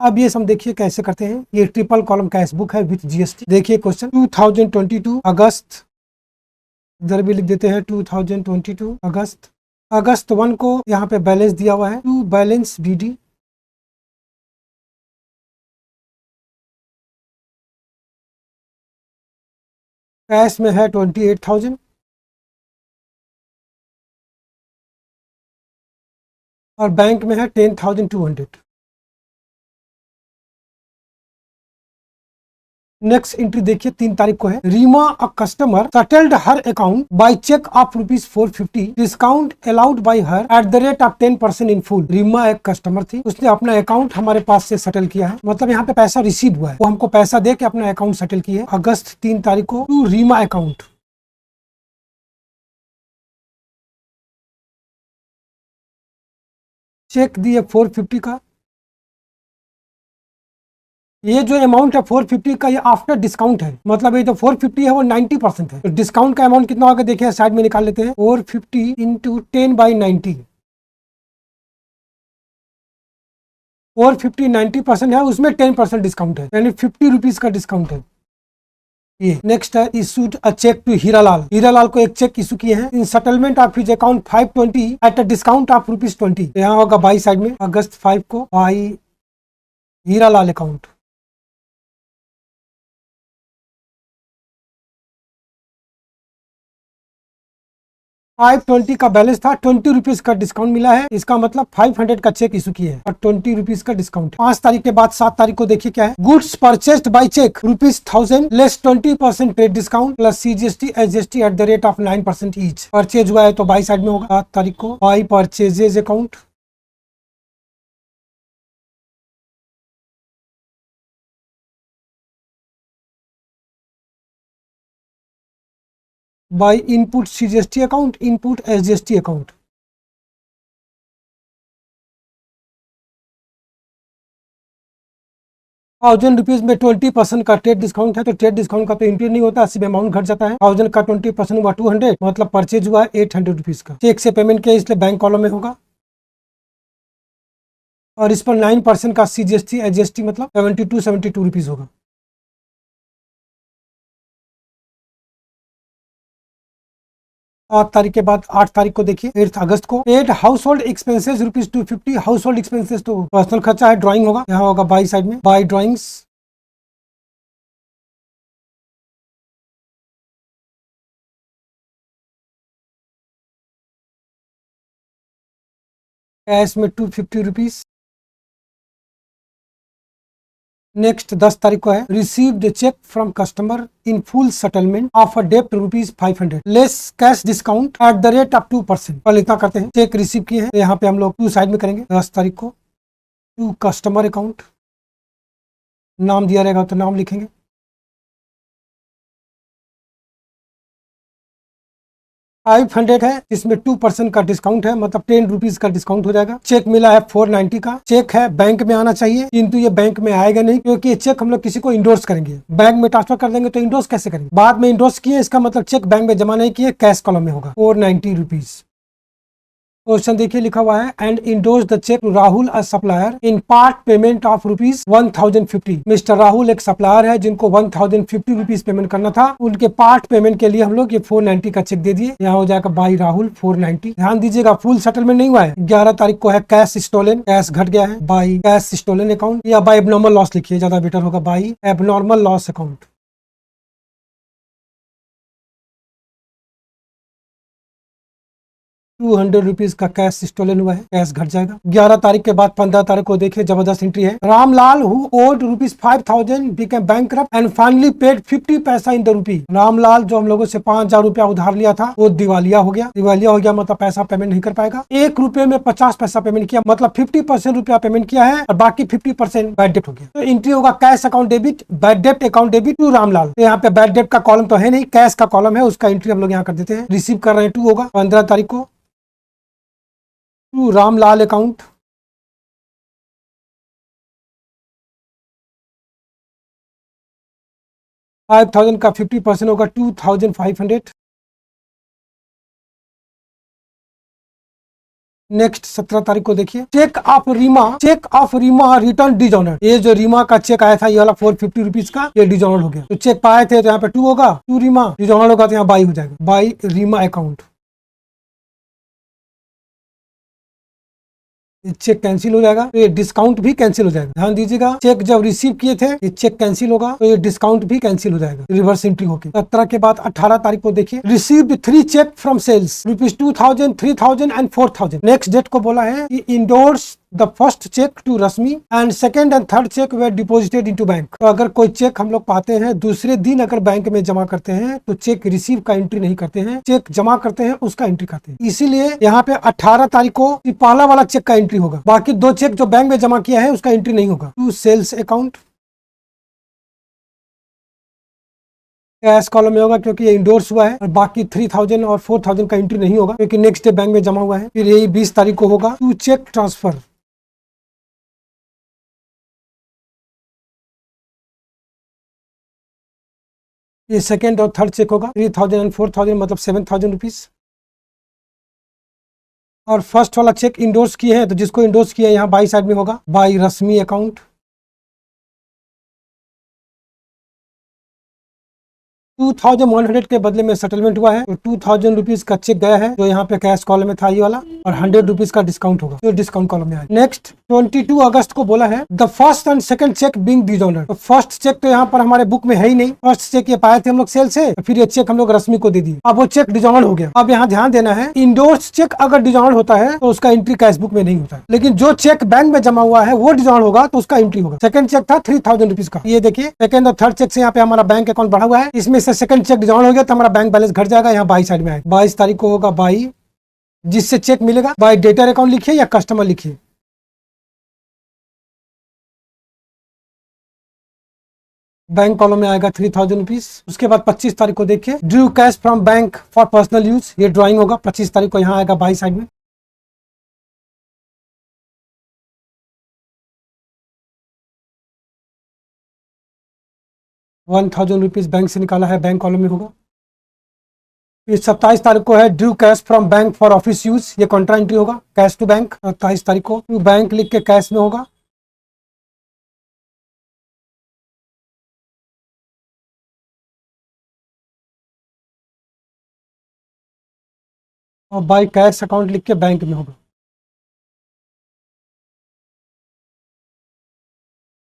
अब ये हम देखिए कैसे करते हैं। ये ट्रिपल कॉलम कैश बुक है विथ जीएसटी। देखिए क्वेश्चन 2022 अगस्त, इधर भी लिख देते हैं 2022 अगस्त। अगस्त 1 को यहाँ पे बैलेंस दिया हुआ है, टू बैलेंस बीडी। कैश में है 28,000 और बैंक में है 10,200। नेक्स्ट एंट्री देखिए 3 तारीख को है। Reema a customer settled her account by cheque of ₹450, discount allowed by her at the rate of 10% in full. Reema एक कस्टमर थी, उसने अपना अकाउंट हमारे पास से सेटल किया है, मतलब यहाँ पे पैसा रिसीव हुआ है, वो हमको पैसा दे के अपना अकाउंट सेटल किया है अगस्त 3 तारीख को टू रीमा अकाउंट। चेक दिए 450 का। ये जो अमाउंट है 450 का, ये आफ्टर डिस्काउंट है, मतलब ये जो 450 है वो 90% है। तो डिस्काउंट का अमाउंट कितना होगा देखिए साइड में निकाल लेते हैं। 450 इंटू 10/90, 450 90% है, उसमें 10% डिस्काउंट है, यानी 50 रुपीज का डिस्काउंट है। ये नेक्स्ट है issued a cheque to Hiralal. Hiralal को एक चेक इशू किए हैं in settlement of his account 520 at a discount of ₹20। यहाँ होगा बाई साइड में अगस्त 5 को बाई हीरालाल अकाउंट। 520 का बैलेंस था, 20 रुपीज का डिस्काउंट मिला है, इसका मतलब 500 का चेक इशू किया है और 20 रुपीज का डिस्काउंट है। 5 तारीख के बाद 7 तारीख को देखिए क्या है। Goods purchased by cheque ₹1000 less 20% trade discount plus CGST SGST at the rate of 9% each. Purchase हुआ है तो बाई साइड में होगा 7 तारीख को by purchases account. By input CGST account, input SGST account. ₹1000 में 20% का ट्रेड डिस्काउंट है, तो ट्रेड डिस्काउंट का तो एंट्री नहीं होता, सिर्फ अमाउंट घट जाता है। 1000 का 20% हुआ 200, मतलब परचेज हुआ है 800 रुपीज का। चेक से पेमेंट किया इसलिए बैंक कॉलम में होगा और इस पर 9% का CGST SGST मतलब 72 रुपीज होगा। 8 तारीख के बाद 8 तारीख को देखिए 8 अगस्त को paid household expenses ₹250। Household expenses तो पर्सनल खर्चा है, ड्राइंग होगा, यहाँ होगा बाई साइड में बाई ड्राइंग्स। कैश में ₹250। नेक्स्ट 10 तारीख को है received cheque from customer in full settlement of a डेप्ट ₹500 less cash discount at the rate of 2%। पहले इतना करते हैं, चेक रिसीव किए हैं, यहाँ पे हम लोग 2 साइड में करेंगे। 10 तारीख को टू कस्टमर अकाउंट, नाम दिया रहेगा तो नाम लिखेंगे। 500 है, इसमें 2% का डिस्काउंट है, मतलब 10 रुपीज का डिस्काउंट हो जाएगा। चेक मिला है 490 का। चेक है बैंक में आना चाहिए, किंतु ये बैंक में आएगा नहीं, क्योंकि ये चेक हम लोग किसी को इंडोर्स करेंगे। बैंक में ट्रांसफर कर देंगे तो इंडोर्स कैसे करेंगे, बाद में इंडोर्स किए, इसका मतलब चेक बैंक में जमा नहीं किए, कैश कॉलम में होगा। 490 रुपीज। क्वेश्चन देखिए लिखा हुआ है and endorsed the cheque to Rahul a supplier in part payment of ₹1050। Mister Rahul एक सप्लायर है जिनको 1050 रुपीज पेमेंट करना था, उनके पार्ट पेमेंट के लिए हम लोग ये 490 का चेक दे दिए। यहाँ हो जाएगा बाई राहुल 490। ध्यान दीजिएगा फुल सेटलमेंट नहीं हुआ है। 11 तारीख को है कैश स्टोलन, कैश घट गया है, बाई कैश स्टोलन अकाउंट, या बाई एबनॉर्मल लॉस लिखिए, ज्यादा बेटर होगा, बाई एबनॉर्मल लॉस अकाउंट। ₹200 का कैश स्टोलन हुआ है, कैश घट जाएगा। 11 तारीख के बाद 15 तारीख को देखिए जबरदस्त एंट्री है। Ramlal who owed ₹5,000 became bankrupt and finally paid 50 paisa in the rupee. Ramlal जो हम लोगों से 5,000 रुपया उधार लिया था वो दिवालिया हो गया। दिवालिया हो गया मतलब पैसा पेमेंट नहीं कर पाएगा। ₹1 में 50 पैसा पेमेंट किया, मतलब 50% रुपया पेमेंट किया है और बाकी 50% बैड डेप्ट हो गया। तो एंट्री होगा कैश अकाउंट डेबिट, बैड डेप्ट अकाउंट डेबिट टू रामलाल। तो यहाँ पे बैड डेप्ट का कॉलम तो है नहीं, कैश का कॉलम है, उसका एंट्री हम लोग यहाँ कर देते हैं। रिसीव कर रहे हैं 2 होगा 15 तारीख को टू रामलाल अकाउंट। ₹5,000 का 50% होगा 2,500। नेक्स्ट 17 तारीख को देखिए, cheque of Reema return dishonoured. ये जो रीमा का चेक आया था ये वाला 450 रुपीज का, ये डिजॉनर्ड हो गया। तो चेक पाए थे तो यहाँ पे 2 होगा, 2 रीमा, डिजॉनर्ड होगा तो यहाँ बाई हो जाएगा, by Reema account. Cheque cancel हो जाएगा तो ये डिस्काउंट भी कैंसिल हो जाएगा। ध्यान दीजिएगा, चेक जब रिसीव किए थे ये चेक कैंसिल होगा तो ये डिस्काउंट भी कैंसिल हो जाएगा, रिवर्स एंट्री होगी। 17 के बाद 18 तारीख को देखिए, received 3 cheque from sales ₹2000, 3000 and 4000। Next date को बोला है कि endorse the first cheque to Rashmi and second and third cheque be deposited into bank. तो अगर कोई चेक हम लोग पाते हैं दूसरे दिन अगर बैंक में जमा करते हैं तो चेक रिसीव का एंट्री नहीं करते हैं, चेक जमा करते हैं उसका एंट्री करते हैं। इसीलिए यहाँ पे 18 तारीख को पहला वाला चेक का एंट्री होगा, बाकी 2 चेक जो बैंक में जमा किया है उसका एंट्री नहीं होगा। To sales account cash column में होगा क्योंकि ये इंडोर्स हुआ है, और बाकी 3000 और 4000 का एंट्री नहीं होगा क्योंकि नेक्स्ट डे बैंक में जमा हुआ है। फिर यही 20 तारीख को होगा टू चेक ट्रांसफर। ये सेकेंड और थर्ड चेक होगा 3000 एंड 4000 मतलब 7000 रुपीज। और फर्स्ट वाला चेक इंडोर्स किए हैं तो जिसको इंडोर्स किया है यहाँ बाई साइड में होगा, बाई रश्मि अकाउंट। 2100 के बदले में सेटलमेंट हुआ है तो 2000 रुपीज का चेक गया है जो यहाँ पे कैश कॉलम में था ये वाला, और 100 रुपीज का डिस्काउंट होगा जो डिस्काउंट कॉलम में आएगा। नेक्स्ट 22 अगस्त को बोला है the first and second cheque being dishonoured. तो फर्स्ट चेक तो यहाँ पर हमारे बुक में है ही नहीं, फर्स्ट चेक ये पाए थे हम लोग सेल से, फिर ये चेक हम लोग रश्मि को दे दिए, अब वो चेक डिसऑनर्ड हो गया। अब यहाँ ध्यान देना है, इंडोर्स चेक अगर डिसऑनर्ड होता है तो उसका एंट्री कैश बुक में नहीं होता है, लेकिन जो चेक बैंक में जमा हुआ है वो डिसऑनर्ड होगा तो उसका एंट्री होगा। सेकंड चेक था 3000 रुपीज का, ये देखिए सेकंड और थर्ड चेक से यहाँ पे हमारा बैंक अकाउंट बढ़ा हुआ है, इसमें से सेकंड चेक डिसऑनर्ड हो गया तो हमारा बैंक बैलेंस घट जाएगा, यहाँ बाई साइड में आएगा। 22 तारीख को होगा बाई, जिससे चेक मिलेगा बाई डेटर अकाउंट लिखिए या कस्टमर लिखिए। बैंक कॉलम में आएगा 3000 रुपीज। उसके बाद 25 तारीख को देखिए Drew cash from bank for personal use, ये ड्राइंग होगा 25 तारीख को यहाँ आएगा बाई साइड में। ₹1000 बैंक से निकाला है, बैंक कॉलम में होगा। फिर 27 तारीख को है Drew cash from bank for office use, ये कॉन्ट्रा एंट्री होगा कैश टू बैंक। 27 तारीख को बैंक लिख के कैश में होगा। और बाई कैश अकाउंट लिख के बैंक में होगा।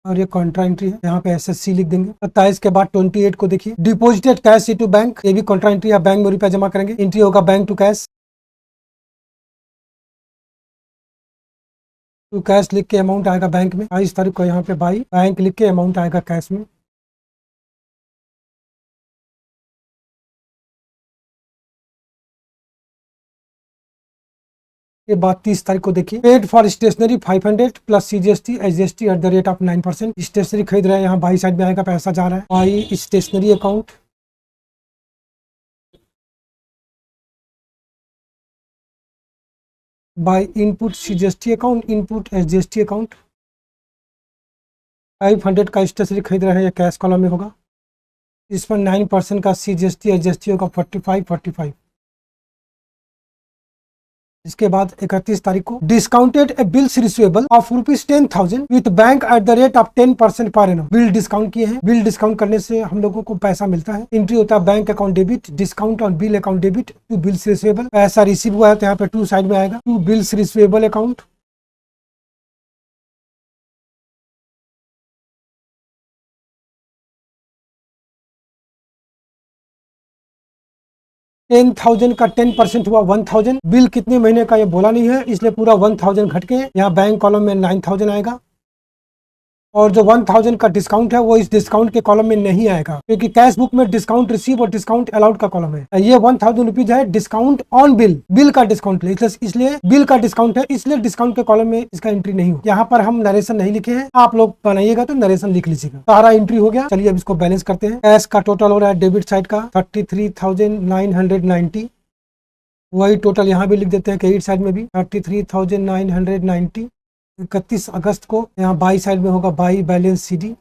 और ये कॉन्ट्रा एंट्री है, यहाँ पे एसएससी लिख देंगे। 27 के बाद 28 को देखिए डिपॉजिटेड कैश टू बैंक, ये भी कॉन्ट्रा एंट्री है, बैंक में रुपया जमा करेंगे, एंट्री होगा bank to cash. To cash लिख के अमाउंट आएगा बैंक में। 22 तारीख को यहाँ पे बाई बैंक लिख के अमाउंट आएगा कैश में। ये बात 30 तारीख को देखिए paid for stationery 500 plus CGST SGST at the rate of 9%। Stationery खरीद रहे हैं, यहाँ बाई साइड में आएगा, पैसा जा रहा है by stationery account. By input CGST account, input SGST account. 500 का स्टेशनरी खरीद रहे हैं, ये कैश कॉलम में होगा। इस पर 9% का सीजीएसटी एसजीएसटी होगा 45। इसके बाद 31 तारीख को discounted A bills receivable of ₹10,000 with bank at the rate of 10% per annum. Bill discount किए हैं, बिल डिस्काउंट करने से हम लोगों को पैसा मिलता है, एंट्री होता है bank account debit, discount on bill account debit to bills receivable. पैसा रिसीव हुआ है तो यहाँ पे टू साइड में आएगा, टू बिल्स रिसीवेबल अकाउंट। $10,000 का 10% हुआ 1000। बिल कितने महीने का ये बोला नहीं है, इसलिए पूरा 1000 घट के यहाँ बैंक कॉलम में 9000 आएगा। और जो 1000 का डिस्काउंट है वो इस डिस्काउंट के कॉलम में नहीं आएगा क्योंकि कैश बुक में डिस्काउंट रिसीव और डिस्काउंट अलाउड का कॉलम है। ये 1000 रुपीज है डिस्काउंट ऑन बिल, बिल का डिस्काउंट है, इसलिए बिल का डिस्काउंट है, इसलिए डिस्काउंट के कॉलम में इसका एंट्री नहीं हो। यहाँ पर हम नरेशन नहीं लिखे हैं, आप लोग बनाइएगा तो नरेशन लिख लीजिएगा। सारा एंट्री हो गया। चलिए अब इसको बैलेंस करते हैं। कैश का टोटल हो रहा है डेबिट साइड का 33,990, वही टोटल यहाँ भी लिख देते हैं क्रेडिट साइड में भी 33,990। 31 अगस्त को यहाँ बाई साइड में होगा बाई बैलेंस सीडी।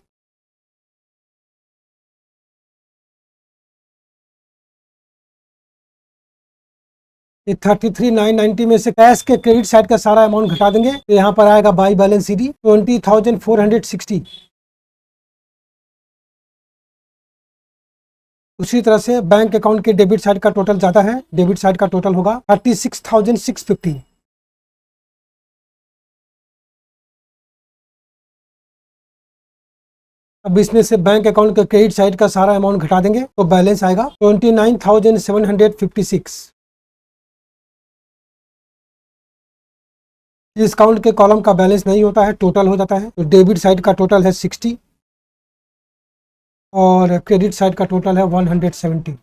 ये 33,990 में से कैश के क्रेडिट साइड का सारा अमाउंट घटा देंगे तो यहाँ पर आएगा बाई बैलेंस CD 20,460। उसी तरह से बैंक अकाउंट के डेबिट साइड का टोटल ज्यादा है, डेबिट साइड का टोटल होगा 36,650। अब इसमें से बैंक अकाउंट के क्रेडिट साइड का सारा अमाउंट घटा देंगे तो बैलेंस आएगा 29,756। डिस्काउंट के कॉलम का बैलेंस नहीं होता है, टोटल हो जाता है। तो डेबिट साइड का टोटल है 60 और क्रेडिट साइड का टोटल है 170।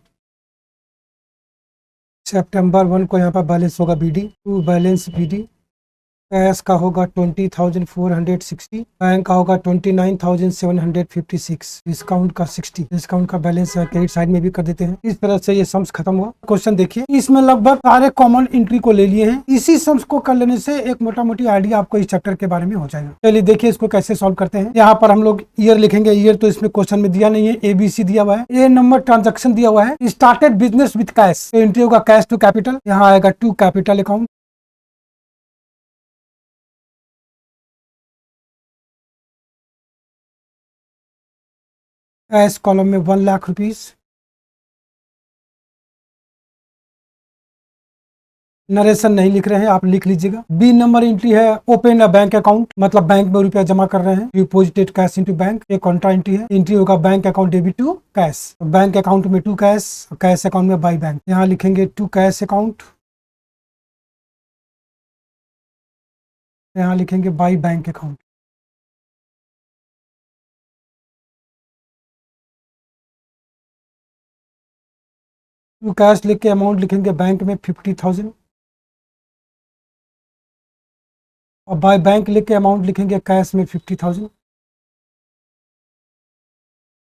सितंबर 1 को यहाँ पर बैलेंस होगा BD, to balance BD। Cash का होगा 20,460, बैंक का होगा 29,756, डिस्काउंट का 60, डिस्काउंट का बैलेंस क्रेडिट साइड में भी कर देते हैं। इस तरह से ये सम्स खत्म हुआ। क्वेश्चन देखिए, इसमें लगभग सारे कॉमन एंट्री को ले लिए हैं। इसी सम्स को कर लेने से एक मोटा मोटी आइडिया आपको इस चैप्टर के बारे में हो जाएगा। चलिए देखिए इसको कैसे सॉल्व करते हैं। यहाँ पर हम लोग ईयर लिखेंगे, ईयर तो इसमें क्वेश्चन में दिया नहीं है, ABC दिया हुआ है। ए नंबर ट्रांजेक्शन दिया हुआ है, started business with cash, entry होगा कैश टू कैपिटल, यहाँ आएगा to capital account. Cash column में 1 लाख रुपीज। नरेशन नहीं लिख रहे हैं, आप लिख लीजिएगा। B नंबर एंट्री है ओपन अ बैंक अकाउंट, मतलब बैंक में रुपया जमा कर रहे हैं, डिपॉजिटेड कैश इनटू बैंक। एक कॉन्ट्रा एंट्री है, एंट्री होगा bank account debit to cash, bank account में टू कैश, कैश अकाउंट में बाई बैंक। यहाँ लिखेंगे टू कैश अकाउंट, यहाँ लिखेंगे by bank account. To cash लिख के अमाउंट लिखेंगे बैंक में 50,000 और बाय बैंक लिख के अमाउंट लिखेंगे कैश में 50,000।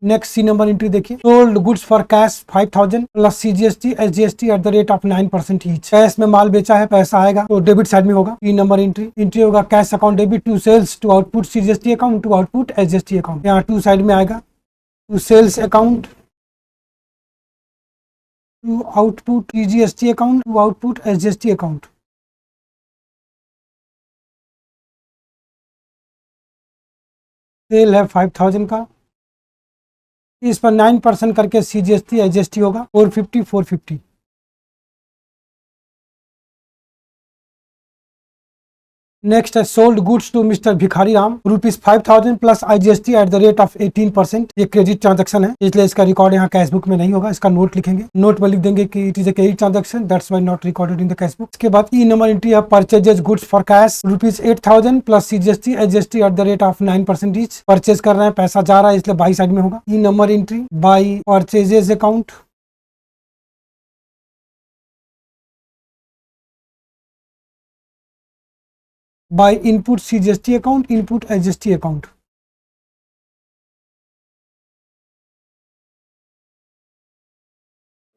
नेक्स्ट C नंबर एंट्री देखिए, sold goods for cash 5,000 plus CGST SGST at the rate of 9% each. Cash में माल बेचा है, पैसा आएगा तो डेबिट साइड में होगा। E नंबर एंट्री, एंट्री होगा cash account debit to sales to output CGST account to output SGST account. यहाँ टू साइड में आएगा to sales account to output CGST account to output SGST account. Sale है 5,000 का, इस पर 9% करके CGST SGST होगा 450। नेक्स्ट है सोल्ड गुड्स टू मिस्टर भिखारी Ram ₹5,000 plus IGST at the rate of 18%। ये क्रेडिट ट्रांजैक्शन है, इसलिए इसका रिकॉर्ड यहाँ कैश बुक में नहीं होगा। इसका नोट लिखेंगे, नोट में लिख देंगे कि it is a credit transaction, that's why not recorded in the cash book. इसके बाद E नंबर एंट्री है purchases goods for cash ₹8,000 plus CGST SGST at the rate of 9% each. Purchase कर रहे हैं, पैसा जा रहा है, इसलिए बाई साइड में होगा। E number entry by purchases account, by input CGST account, input SGST account.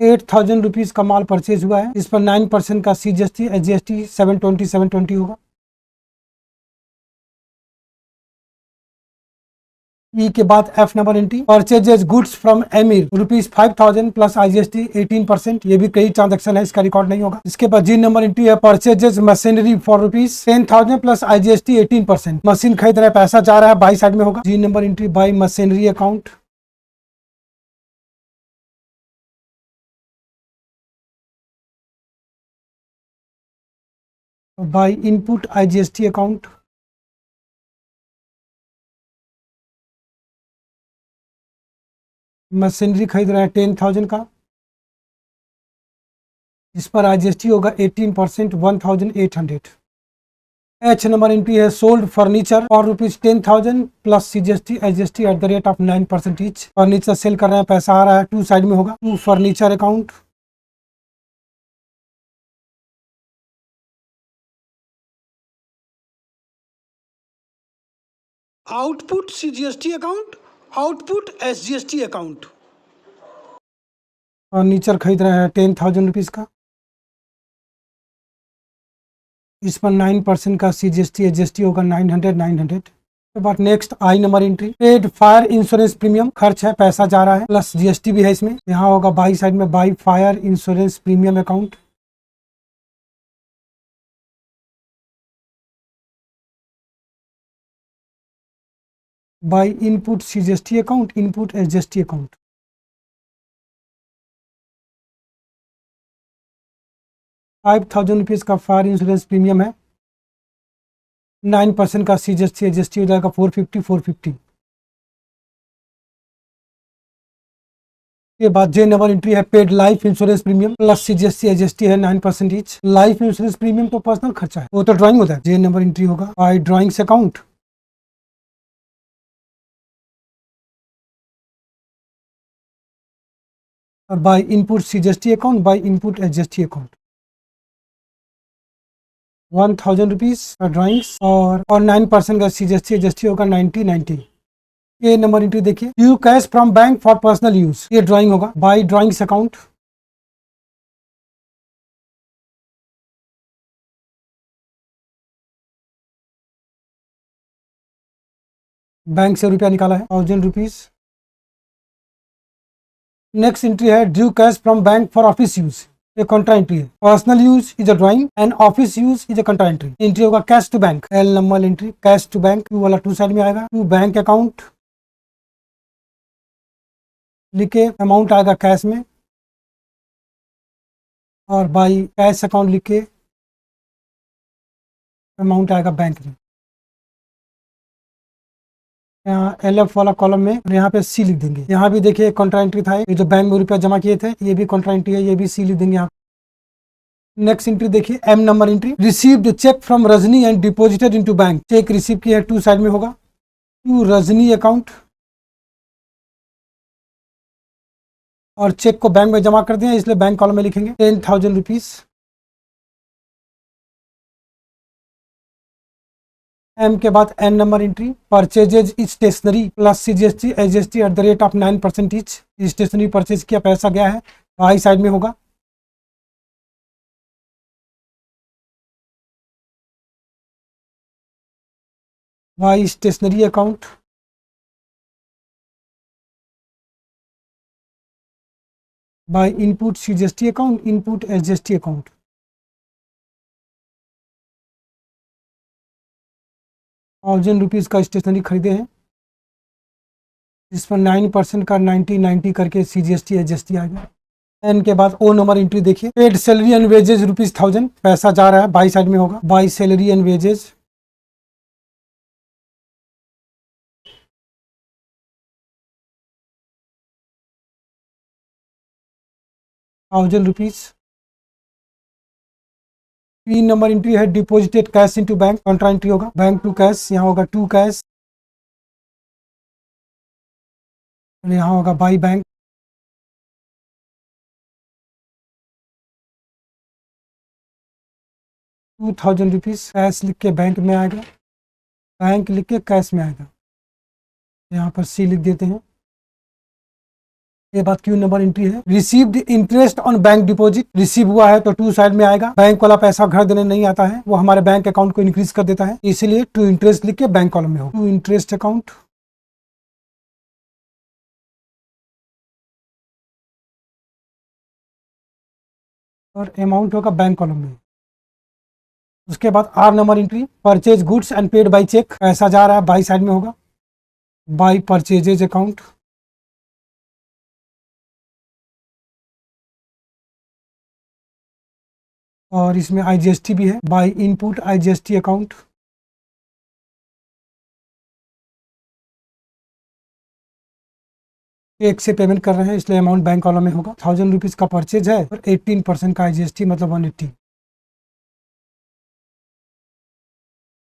₹8,000 का माल परचेज हुआ है, इस पर 9% का CGST SGST 720 होगा। E के बाद F number entry purchases goods from emir ₹5,000 plus IGST 18%। ये भी कई ट्रांजैक्शन है, इसका रिकॉर्ड नहीं होगा। इसके बाद G नंबर एंट्री है purchases machinery for ₹10,000 plus IGST 18%। Machine खरीद रहे, पैसा जा रहा है, बाई साइड में होगा। G number entry by machinery account, by input IGST account, machinery खरीद रहे हैं 10,000 का, इस पर IGST होगा 18% 1,800। H नंबर एंट्री है सोल्ड फर्नीचर और ₹10,000 plus CGST SGST at the rate of 9% each. Furniture sale कर रहे हैं, पैसा आ रहा है, टू साइड में होगा, to furniture account, output CGST account, output SGST account. Furniture खरीद रहे हैं ₹10,000 का, इस पर 9% का CGST SGST होगा 900। के बाद next I number entry paid fire insurance premium, खर्च है, पैसा जा रहा है, प्लस GST भी है इसमें। यहाँ होगा बाई साइड में by fire insurance premium account, by input CGST account, input SGST account. ₹5,000 का फायर इंश्योरेंस प्रीमियम है, 9% का CGST SGST हो जाएगा 450। के बाद जे नंबर एंट्री है paid life insurance premium plus CGST SGST है 9% ईच। लाइफ इंश्योरेंस प्रीमियम तो पर्सनल खर्चा है, वो तो ड्राइंग होता है। जे नंबर एंट्री होगा बाई ड्राइंग्स अकाउंट, और by input CGST account, by input SGST account. ₹1,000 का ड्राइंग्स और 9% का CGST SGST होगा 90। ये नंबर एंट्री देखिए, you cash from bank for personal use, ये ड्राइंग होगा बाई ड्राइंग्स अकाउंट, बैंक से रुपया निकाला है ₹1,000। नेक्स्ट एंट्री है due cash from bank for office use, ये कंट्रा एंट्री है। Personal use is a drawing and office use is a contra entry. Entry होगा cash to bank, L number entry cash to bank, to वाला to side में आएगा, to bank account लिख के amount आएगा cash में, और बाई कैश अकाउंट लिख के अमाउंट आएगा बैंक में। यहाँ LF वाला कॉलम में और यहाँ पे C लिख देंगे। यहाँ भी देखिए कंट्रा एंट्री था, ये जो बैंक में रुपया जमा किए थे ये भी कंट्रा एंट्री है, ये भी C लिख देंगे यहाँ। नेक्स्ट एंट्री देखिए M number entry, received cheque from Rajni and deposited into bank, cheque receive किया है, टू साइड में होगा, टू रजनी अकाउंट, और चेक को बैंक में जमा कर दिया इसलिए बैंक कॉलम में लिखेंगे ₹10,000। एम के बाद N number entry, purchases stationery plus CGST SGST at the rate of 9% each, stationery purchase किया पैसा गया है, बाई साइड में होगा। By stationery account, by input CGST account, input SGST account. ₹1,000 का स्टेशनरी खरीदे हैं, जिस पर 9% का 90 करके CGST SGST आएगा। एन के बाद O नंबर एंट्री देखिए, पेड सैलरी एंड वेजेज ₹1,000, पैसा जा रहा है, बाई साइड में होगा, by salary and wages, ₹1,000। 3 number entry है deposited cash into bank, contra entry होगा बैंक टू कैश, यहाँ होगा टू कैश, यहाँ होगा बाई बैंक, ₹2,000 कैश लिख के बैंक में आएगा, बैंक लिख के कैश में आएगा, यहाँ पर C लिख देते हैं। ये बात Q नंबर एंट्री है, received interest on bank deposit, receive हुआ है तो टू साइड में आएगा, बैंक वाला पैसा घर देने नहीं आता है, वो हमारे बैंक अकाउंट को इंक्रीज कर देता है, इसलिए टू इंटरेस्ट लिख के बैंक कॉलम में हो, टू इंटरेस्ट अकाउंट, और अमाउंट होगा बैंक कॉलम में। उसके बाद R number entry, purchase goods and paid by cheque, पैसा जा रहा है, बाई साइड में होगा, बाई परचेजेज अकाउंट, और इसमें IGST भी है, बाई इनपुट IGST अकाउंट, एक से पेमेंट कर रहे हैं इसलिए अमाउंट बैंक कॉलम में होगा। ₹1,000 का परचेज है और 18% का IGST मतलब 180।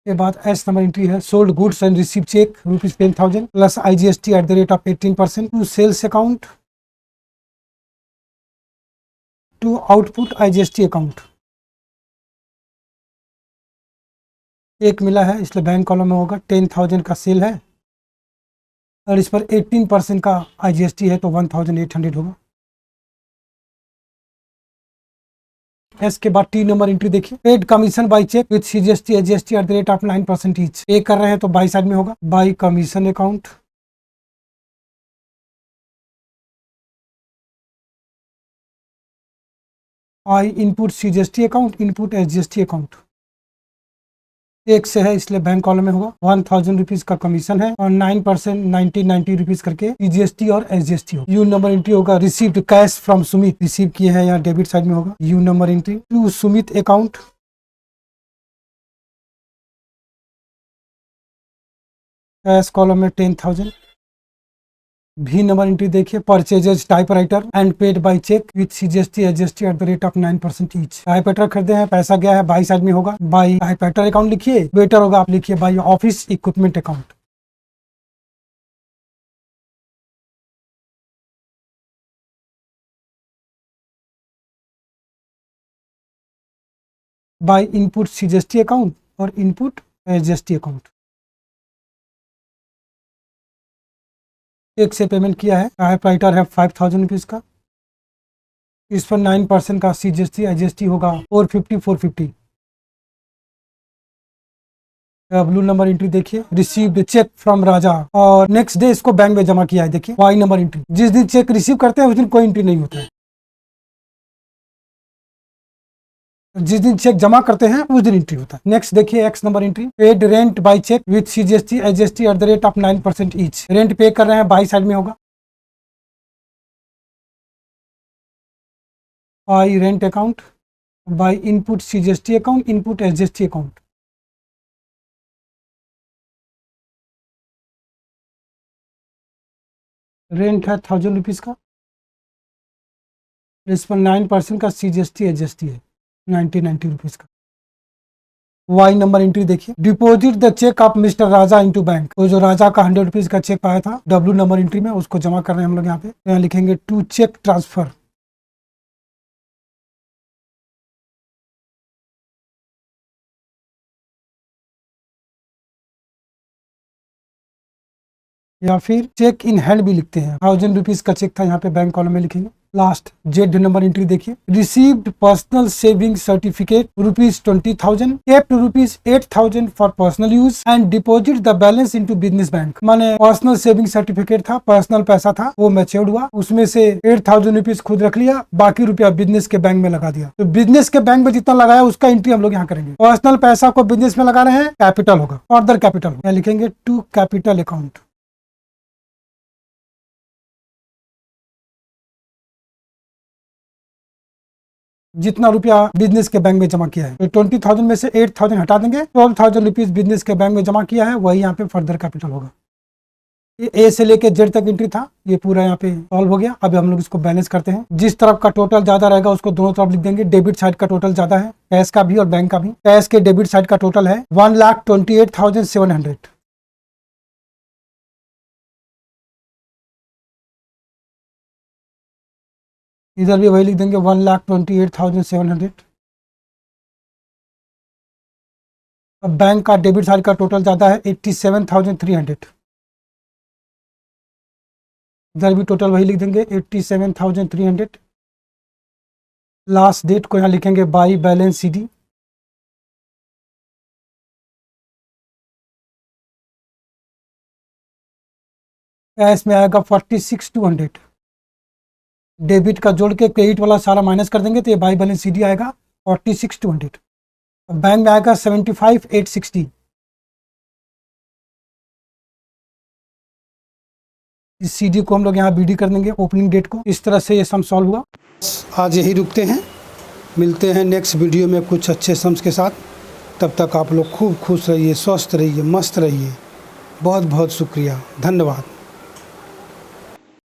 के बाद S नंबर एंट्री है, sold goods and receive cheque ₹10,000 plus IGST at the rate of 18% to sales account, to output IGST account. एक मिला है इसलिए बैंक कॉलम में होगा, 10,000 का सेल है और इस पर 18% का IGST है तो 1,800 होगा। एस के बाद T नंबर एंट्री देखिए, paid commission by cheque with CGST SGST at the rate of 9% each, pay कर रहे हैं तो बाई साइड में होगा, by commission account, I input CGST account, input SGST account. एक से है इसलिए बैंक कॉलम में होगा। 1000 रुपीज का कमीशन है और 9% 90 रुपीज करके जीएसटी और एसजीएसटी होगा। यू नंबर एंट्री होगा received cash from Sumit, receive किए हैं यहाँ डेबिट साइड में होगा। U number entry to Sumit account, cash column में 10,000। भी नंबर एंट्री देखिए purchases typewriter and paid by cheque with CGST SGST at the rate of 9% each. Typewriter खरीदे हैं, पैसा गया है बाई साइड में होगा, बाई टाइपराइटर अकाउंट लिखिए, बेटर होगा आप लिखिए by office equipment account. By input CGST account और इनपुट एसजीएसटी अकाउंट। एक से पेमेंट किया है, टाइपराइटर है 5000 रुपीज का, इस पर 9% का सीजीएसटी एसजीएसटी होगा 450। ब्लू नंबर एंट्री देखिए रिसीव्ड चेक फ्रॉम राजा और नेक्स्ट डे इसको बैंक में जमा किया है। देखिए वाई नंबर एंट्री, जिस दिन चेक रिसीव करते हैं उस दिन कोई एंट्री नहीं होता है, जिस दिन चेक जमा करते हैं उस दिन एंट्री होता है। नेक्स्ट देखिए X number entry paid rent by cheque with CGST SGST at the rate of 9% each. Rent pay कर रहे हैं बाई साइड में होगा, by rent account, by input CGST account, input SGST account. Rent है 1000 rupees का, इस पर 9% का सीजीएसटी एसजीएसटी है 90 रुपीज का। वाई नंबर एंट्री देखिए deposit the cheque of Mr Raja into bank, तो जो राजा का 100 रुपीज का चेक आया था डब्ल्यू नंबर एंट्री में उसको जमा कर रहे हैं हम लोग यहाँ पे। यहाँ लिखेंगे टू चेक ट्रांसफर, या फिर चेक इन हैंड भी लिखते हैं। 1000 रुपीज का चेक था, यहाँ पे बैंक कॉलम में लिखेंगे। लास्ट जेड नंबर एंट्री देखिए received personal saving certificate ₹20,000 kept ₹8,000 for personal use and deposit the balance into business bank. माने पर्सनल सेविंग सर्टिफिकेट था, पर्सनल पैसा था, वो मैच्योर्ड हुआ, उसमें से 8,000 रुपीज खुद रख लिया, बाकी रुपया बिजनेस के बैंक में लगा दिया। तो बिजनेस के बैंक में जितना लगाया उसका एंट्री हम लोग यहाँ करेंगे। पर्सनल पैसा को बिजनेस में लगा रहे हैं, कैपिटल होगा, फर्दर कैपिटल यहाँ लिखेंगे टू कैपिटल अकाउंट। जितना रुपया बिजनेस के बैंक में जमा किया है, तो 20,000 में से 8,000 हटा देंगे, 12,000 रुपीज बिजनेस के बैंक में जमा किया है, वही यहाँ पे फर्दर कैपिटल होगा। ये ए से लेके जेड तक एंट्री था, ये पूरा यहाँ पे सॉल्व हो गया। अब हम लोग इसको बैलेंस करते हैं। जिस तरफ का टोटल ज्यादा रहेगा उसको दोनों तरफ लिख देंगे। डेबिट साइड का टोटल ज्यादा है, कैश का भी और बैंक का भी। कैश के डेबिट साइड का टोटल है 1,28,700। इधर भी वही लिख देंगे 1,28,700। अब बैंक का डेबिट साइड का टोटल ज्यादा है 87,300, इधर भी टोटल वही लिख देंगे 87,300। लास्ट डेट को यहाँ लिखेंगे बाई बैलेंस सीडी। कैश में आएगा 46,200। डेबिट का जोड़ के क्रेडिट वाला सारा माइनस कर देंगे तो ये बाई बैलेंस सीडी आएगा 46,200। बैंक में आएगा 75,860। इस सीडी को हम लोग यहाँ बीडी कर देंगे ओपनिंग डेट को। इस तरह से ये सम सॉल्व हुआ। आज यही रुकते हैं, मिलते हैं नेक्स्ट वीडियो में कुछ अच्छे सम्स के साथ। तब तक आप लोग खूब खुश रहिए, स्वस्थ रहिए, मस्त रहिए। बहुत बहुत शुक्रिया, धन्यवाद।